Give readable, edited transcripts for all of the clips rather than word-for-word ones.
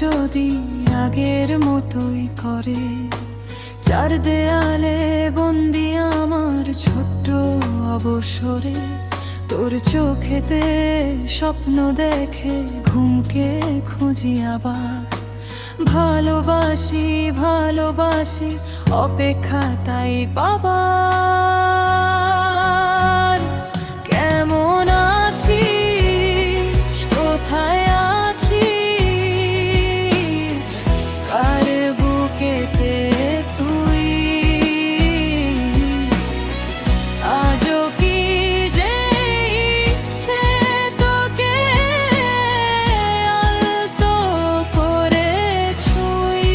যদি আগের মতোই করে, চার দেয়ালে বন্দি আমার ছোট্ট অবসরে, তোর চোখেতে স্বপ্ন দেখে ঘুমকে খুঁজি আবার। ভালোবাসি ভালোবাসি অপেক্ষা তাই পাবার। কেমন আছিস, কোথায় আছিস, কার বুকেতে তুই? আজও কি যে ইচ্ছে তোকে আলতো করে ছুঁই।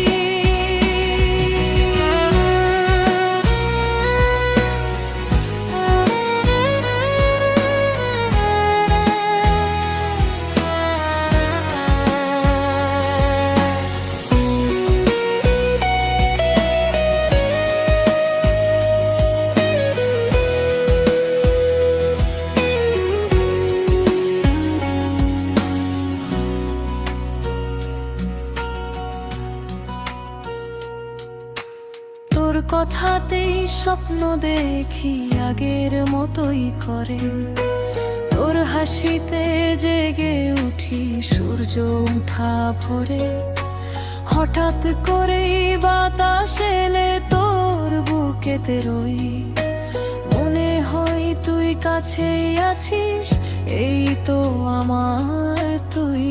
তোর কথাতেই স্বপ্ন দেখি আগের মতোই করে, তোর হাসিতে জেগে উঠি সূর্য উঠা ভোরে। হঠাৎ করেই বাতাস এলে তোর বুকেতে রই, মনে হয় তুই কাছেই আছিস, এই তো আমার তুই।